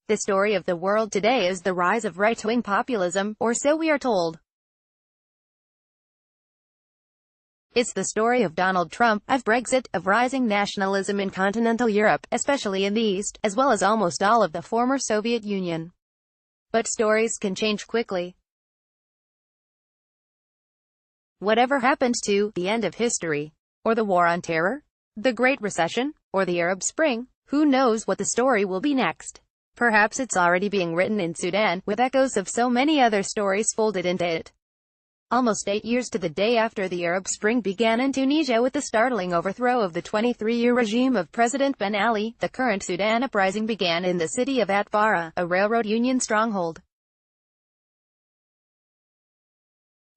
The story of the world today is the rise of right-wing populism, or so we are told. It's the story of Donald Trump, of Brexit, of rising nationalism in continental Europe, especially in the East, as well as almost all of the former Soviet Union. But stories can change quickly. Whatever happened to the end of history, or the war on terror, the Great Recession, or the Arab Spring, who knows what the story will be next. Perhaps it's already being written in Sudan, with echoes of so many other stories folded into it. Almost 8 years to the day after the Arab Spring began in Tunisia with the startling overthrow of the 23-year regime of President Ben Ali, the current Sudan uprising began in the city of Atbara, a railroad union stronghold.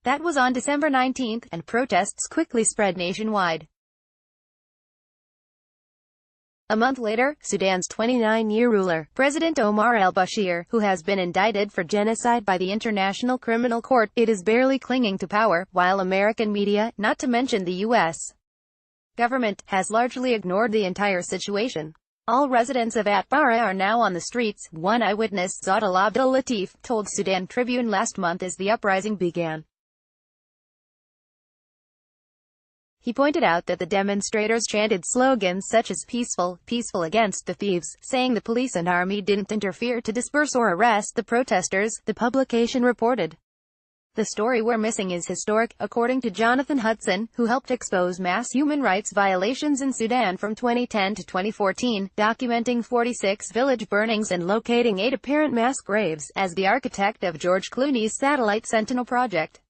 That was on December 19, and protests quickly spread nationwide. A month later, Sudan's 29-year ruler, President Omar al-Bashir, who has been indicted for genocide by the International Criminal Court, is barely clinging to power, while American media, not to mention the U.S. government, has largely ignored the entire situation. All residents of Atbara are now on the streets, one eyewitness, Zadal Abdel Latif, told Sudan Tribune last month as the uprising began. He pointed out that the demonstrators chanted slogans such as peaceful, peaceful against the thieves, saying the police and army didn't interfere to disperse or arrest the protesters, the publication reported. The story we're missing is historic, according to Jonathan Hudson, who helped expose mass human rights violations in Sudan from 2010 to 2014, documenting 46 village burnings and locating 8 apparent mass graves, as the architect of George Clooney's satellite Sentinel project.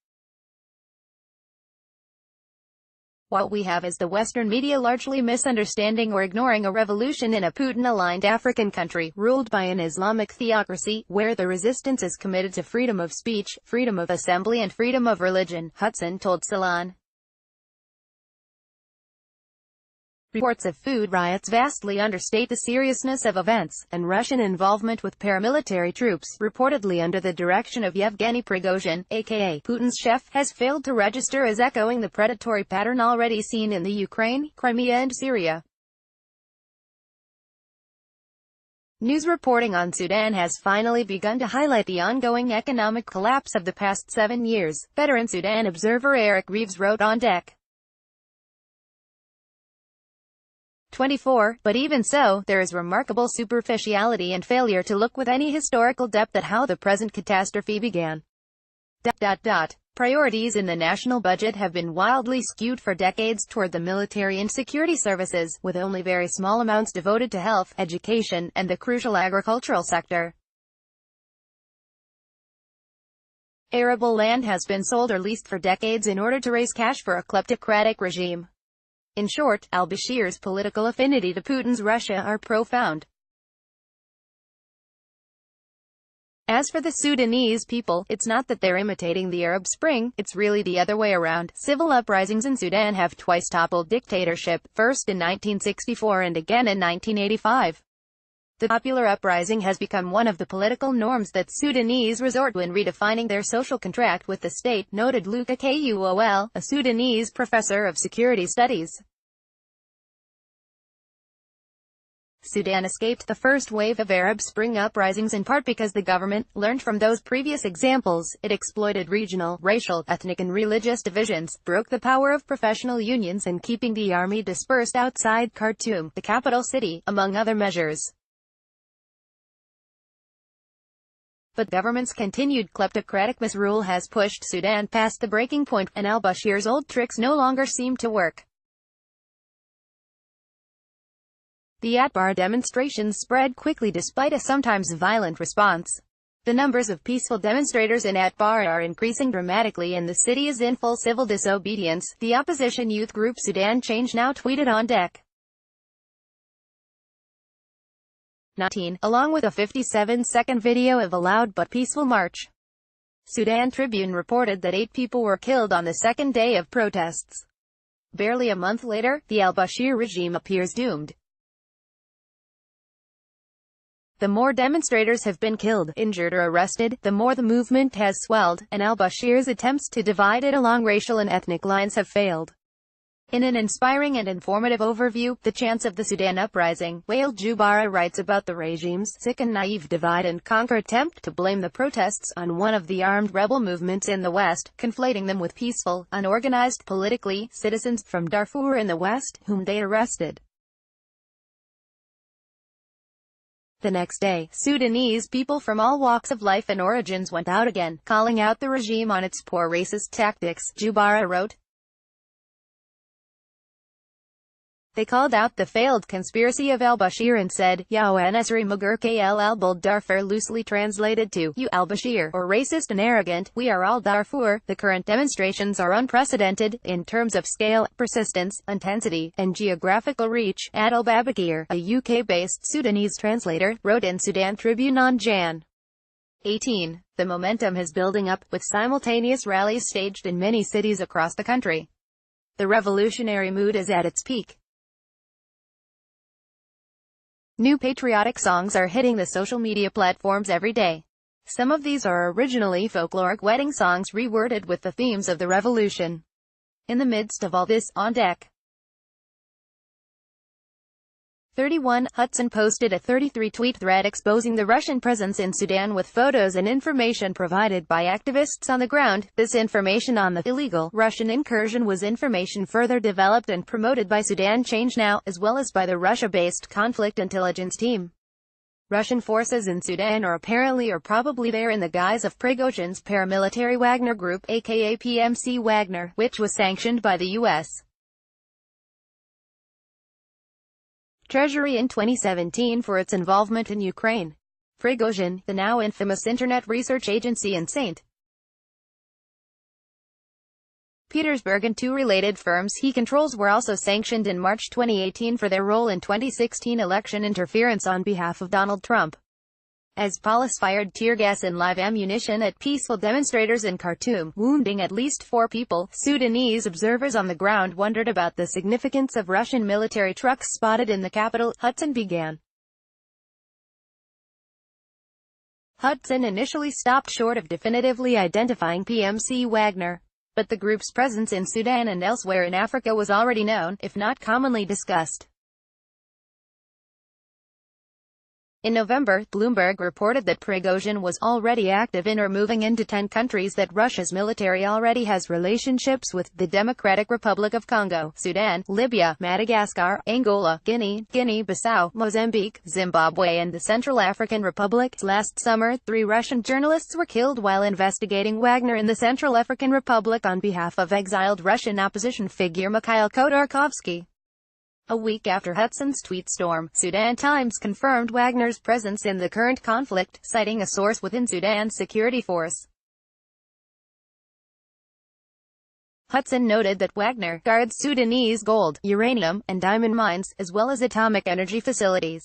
What we have is the Western media largely misunderstanding or ignoring a revolution in a Putin-aligned African country, ruled by an Islamic theocracy, where the resistance is committed to freedom of speech, freedom of assembly and freedom of religion, Hudson told Salon. Reports of food riots vastly understate the seriousness of events, and Russian involvement with paramilitary troops, reportedly under the direction of Yevgeny Prigozhin, aka Putin's chef, has failed to register as echoing the predatory pattern already seen in the Ukraine, Crimea and Syria. News reporting on Sudan has finally begun to highlight the ongoing economic collapse of the past 7 years, veteran Sudan observer Eric Reeves wrote on Deck. 24, but even so, there is remarkable superficiality and failure to look with any historical depth at how the present catastrophe began. Priorities in the national budget have been wildly skewed for decades toward the military and security services, with only very small amounts devoted to health, education, and the crucial agricultural sector. Arable land has been sold or leased for decades in order to raise cash for a kleptocratic regime. In short, al-Bashir's political affinity to Putin's Russia are profound. As for the Sudanese people, it's not that they're imitating the Arab Spring, it's really the other way around. Civil uprisings in Sudan have twice toppled dictatorship, first in 1964 and again in 1985. The popular uprising has become one of the political norms that Sudanese resort when redefining their social contract with the state, noted Luca Kuol, a Sudanese professor of security studies. Sudan escaped the first wave of Arab Spring uprisings in part because the government learned from those previous examples. It exploited regional, racial, ethnic and religious divisions, broke the power of professional unions and keeping the army dispersed outside Khartoum, the capital city, among other measures. But government's continued kleptocratic misrule has pushed Sudan past the breaking point, and al-Bashir's old tricks no longer seem to work. The Atbara demonstrations spread quickly despite a sometimes violent response. The numbers of peaceful demonstrators in Atbara are increasing dramatically and the city is in full civil disobedience, the opposition youth group Sudan Change now tweeted on Deck. 19, along with a 57-second video of a loud but peaceful march. Sudan Tribune reported that 8 people were killed on the second day of protests. Barely a month later, the al-Bashir regime appears doomed. The more demonstrators have been killed, injured or arrested, the more the movement has swelled, and al-Bashir's attempts to divide it along racial and ethnic lines have failed. In an inspiring and informative overview, The Chance of the Sudan Uprising, Wael Jubara writes about the regime's sick and naive divide-and-conquer attempt to blame the protests on one of the armed rebel movements in the West, conflating them with peaceful, unorganized politically, citizens from Darfur in the West, whom they arrested. The next day, Sudanese people from all walks of life and origins went out again, calling out the regime on its poor racist tactics, Jubara wrote. They called out the failed conspiracy of al-Bashir and said, Ya Nasri Mugurke al-Buld Darfur, loosely translated to, you al-Bashir, or racist and arrogant, we are all Darfur. The current demonstrations are unprecedented, in terms of scale, persistence, intensity, and geographical reach, Adel Babakir, a UK-based Sudanese translator, wrote in Sudan Tribune on Jan. 18. The momentum is building up, with simultaneous rallies staged in many cities across the country. The revolutionary mood is at its peak. New patriotic songs are hitting the social media platforms every day. Some of these are originally folkloric wedding songs reworded with the themes of the revolution. In the midst of all this, on deck. 31. Hudson posted a 33-tweet thread exposing the Russian presence in Sudan with photos and information provided by activists on the ground. This information on the illegal Russian incursion was information further developed and promoted by Sudan Change Now, as well as by the Russia-based conflict intelligence team. Russian forces in Sudan are apparently or probably there in the guise of Prigozhin's paramilitary Wagner Group, aka PMC Wagner, which was sanctioned by the U.S. Treasury in 2017 for its involvement in Ukraine. Prigozhin, the now infamous internet research agency in St. Petersburg and two related firms he controls were also sanctioned in March 2018 for their role in 2016 election interference on behalf of Donald Trump. As police fired tear gas and live ammunition at peaceful demonstrators in Khartoum, wounding at least 4 people, Sudanese observers on the ground wondered about the significance of Russian military trucks spotted in the capital. Hudson began. Hudson initially stopped short of definitively identifying PMC Wagner, but the group's presence in Sudan and elsewhere in Africa was already known, if not commonly discussed. In November, Bloomberg reported that Prigozhin was already active in or moving into 10 countries that Russia's military already has relationships with: the Democratic Republic of Congo, Sudan, Libya, Madagascar, Angola, Guinea-Bissau, Mozambique, Zimbabwe and the Central African Republic. Last summer, 3 Russian journalists were killed while investigating Wagner in the Central African Republic on behalf of exiled Russian opposition figure Mikhail Khodorkovsky. A week after Hudson's tweet storm, Sudan Times confirmed Wagner's presence in the current conflict, citing a source within Sudan's security force. Hudson noted that Wagner guards Sudanese gold, uranium, and diamond mines, as well as atomic energy facilities.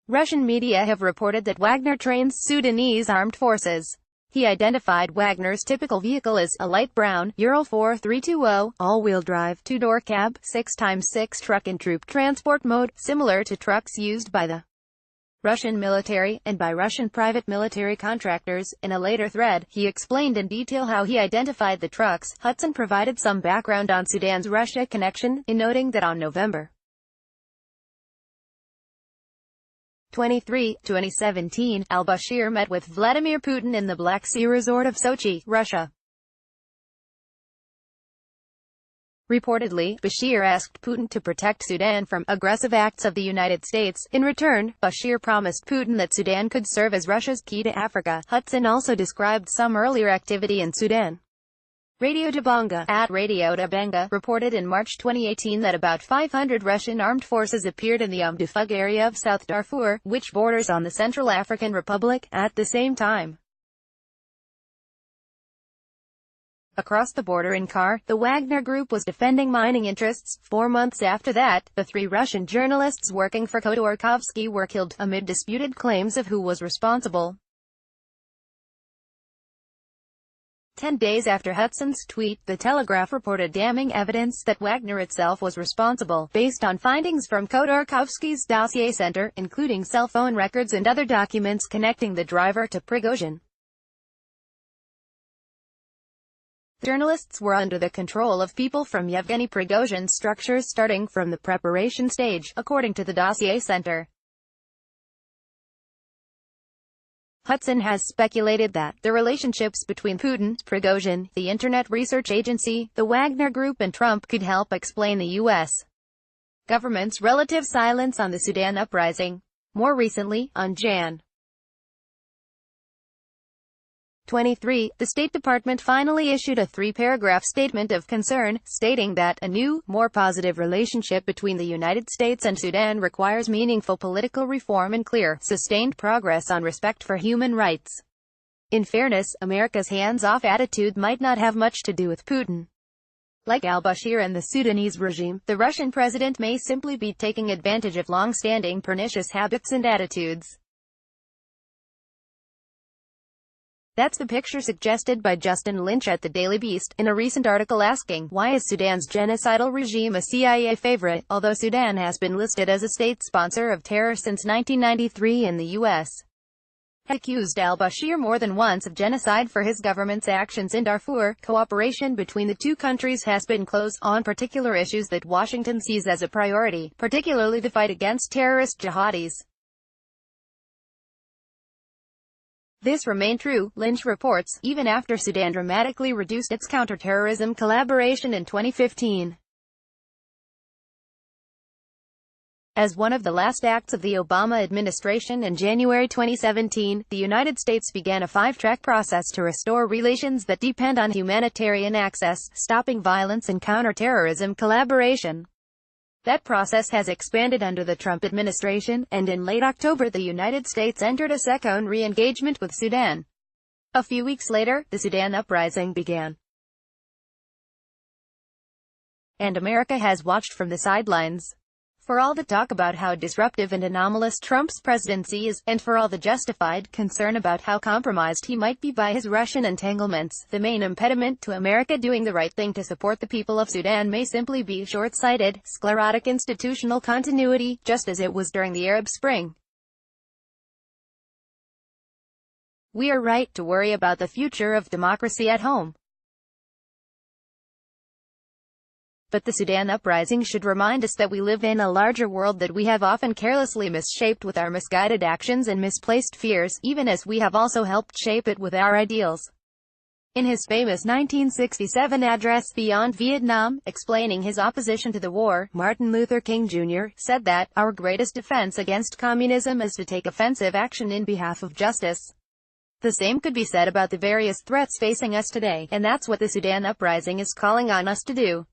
Russian media have reported that Wagner trains Sudanese armed forces. He identified Wagner's typical vehicle as a light brown Ural 4320, all-wheel drive, 2-door cab, 6x6 truck in troop transport mode, similar to trucks used by the Russian military, and by Russian private military contractors. In a later thread, he explained in detail how he identified the trucks. Hudson provided some background on Sudan's Russia connection, in noting that on November 23, 2017, al-Bashir met with Vladimir Putin in the Black Sea resort of Sochi, Russia. Reportedly, Bashir asked Putin to protect Sudan from aggressive acts of the United States. In return, Bashir promised Putin that Sudan could serve as Russia's key to Africa. Hudson also described some earlier activity in Sudan. Radio Dabanga, at Radio Dabanga, reported in March 2018 that about 500 Russian armed forces appeared in the Dufug area of South Darfur, which borders on the Central African Republic, at the same time. Across the border in Kar, the Wagner Group was defending mining interests. 4 months after that, the 3 Russian journalists working for Khodorkovsky were killed, amid disputed claims of who was responsible. 10 days after Hudson's tweet, The Telegraph reported damning evidence that Wagner itself was responsible, based on findings from Khodorkovsky's dossier center, including cell phone records and other documents connecting the driver to Prigozhin. Journalists were under the control of people from Yevgeny Prigozhin's structures starting from the preparation stage, according to the Dossier Center. Hudson has speculated that the relationships between Putin, Prigozhin, the Internet Research Agency, the Wagner Group and Trump could help explain the U.S. government's relative silence on the Sudan uprising. More recently, on Jan. 23, the State Department finally issued a 3-paragraph statement of concern, stating that a new, more positive relationship between the United States and Sudan requires meaningful political reform and clear, sustained progress on respect for human rights. In fairness, America's hands-off attitude might not have much to do with Putin. Like al-Bashir and the Sudanese regime, the Russian president may simply be taking advantage of long-standing pernicious habits and attitudes. That's the picture suggested by Justin Lynch at the Daily Beast, in a recent article asking, why is Sudan's genocidal regime a CIA favorite, although Sudan has been listed as a state sponsor of terror since 1993 in the U.S. accused al-Bashir more than once of genocide for his government's actions in Darfur. Cooperation between the two countries has been close, on particular issues that Washington sees as a priority, particularly the fight against terrorist jihadis. This remained true, Lynch reports, even after Sudan dramatically reduced its counterterrorism collaboration in 2015. As one of the last acts of the Obama administration in January 2017, the United States began a 5-track process to restore relations that depend on humanitarian access, stopping violence and counterterrorism collaboration. That process has expanded under the Trump administration, and in late October the United States entered a second re-engagement with Sudan. A few weeks later, the Sudan uprising began. And America has watched from the sidelines. For all the talk about how disruptive and anomalous Trump's presidency is, and for all the justified concern about how compromised he might be by his Russian entanglements, the main impediment to America doing the right thing to support the people of Sudan may simply be short-sighted, sclerotic institutional continuity, just as it was during the Arab Spring. We are right to worry about the future of democracy at home. But the Sudan uprising should remind us that we live in a larger world that we have often carelessly misshaped with our misguided actions and misplaced fears, even as we have also helped shape it with our ideals. In his famous 1967 address Beyond Vietnam, explaining his opposition to the war, Martin Luther King Jr. said that, "Our greatest defense against communism is to take offensive action in behalf of justice." The same could be said about the various threats facing us today, and that's what the Sudan uprising is calling on us to do.